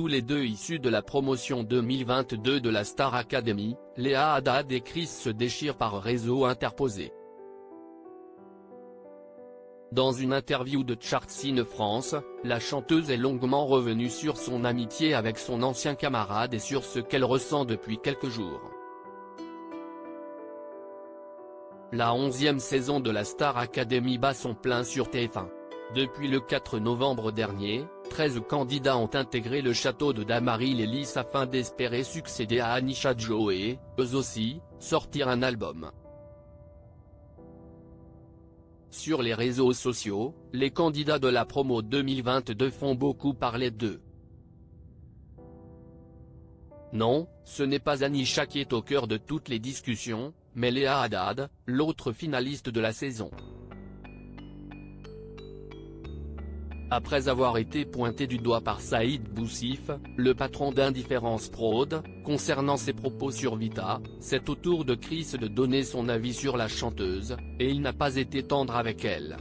tous les deux issus de la promotion 2022 de la Star Academy, Léa Haddad et Chris se déchirent par réseau interposé. Dans une interview de Charts France, la chanteuse est longuement revenue sur son amitié avec son ancien camarade et sur ce qu'elle ressent depuis quelques jours. La 11e saison de la Star Academy bat son plein sur TF1. Depuis le 4 novembre dernier, 13 candidats ont intégré le château de Damary-les-Lys afin d'espérer succéder à Anisha Joe et, eux aussi, sortir un album. Sur les réseaux sociaux, les candidats de la promo 2022 font beaucoup parler d'eux. Non, ce n'est pas Anisha qui est au cœur de toutes les discussions, mais Léa Haddad, l'autre finaliste de la saison. Après avoir été pointé du doigt par Saïd Boussif, le patron d'Indifférence Prod, concernant ses propos sur Vita, c'est au tour de Chris de donner son avis sur la chanteuse, et il n'a pas été tendre avec elle.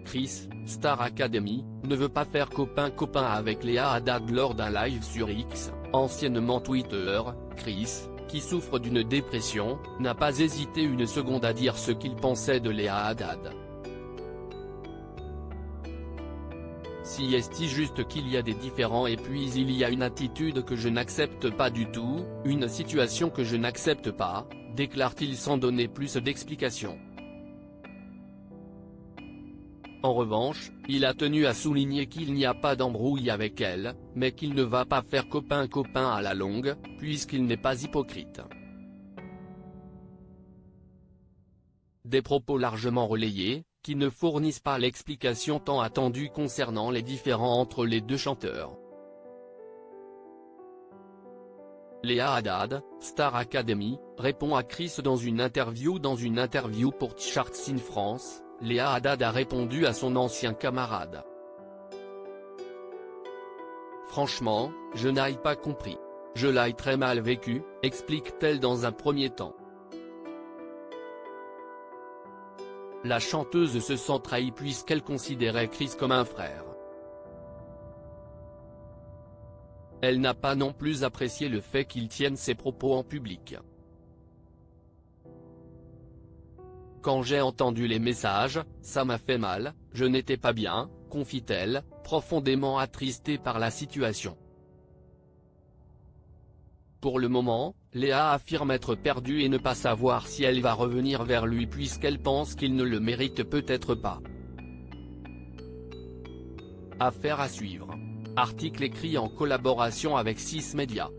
Chris, Star Academy, ne veut pas faire copain-copain avec Léa Haddad lors d'un live sur X, anciennement Twitter. Chris, qui souffre d'une dépression, n'a pas hésité une seconde à dire ce qu'il pensait de Léa Haddad. Si est juste qu'il y a des différends et puis il y a une attitude que je n'accepte pas du tout, une situation que je n'accepte pas, déclare-t-il sans donner plus d'explications. En revanche, il a tenu à souligner qu'il n'y a pas d'embrouille avec elle, mais qu'il ne va pas faire copain-copain à la longue, puisqu'il n'est pas hypocrite. Des propos largement relayés, qui ne fournissent pas l'explication tant attendue concernant les différends entre les deux chanteurs. Léa Haddad, Star Academy, répond à Chris dans une interview pour Charts France. Léa Haddad a répondu à son ancien camarade. Franchement, je n'ai pas compris. Je l'ai très mal vécu, explique-t-elle dans un premier temps. La chanteuse se sent trahie puisqu'elle considérait Chris comme un frère. Elle n'a pas non plus apprécié le fait qu'il tienne ses propos en public. Quand j'ai entendu les messages, ça m'a fait mal, je n'étais pas bien, confie-t-elle, profondément attristée par la situation. Pour le moment, Léa affirme être perdue et ne pas savoir si elle va revenir vers lui puisqu'elle pense qu'il ne le mérite peut-être pas. Affaire à suivre. Article écrit en collaboration avec 6 Médias.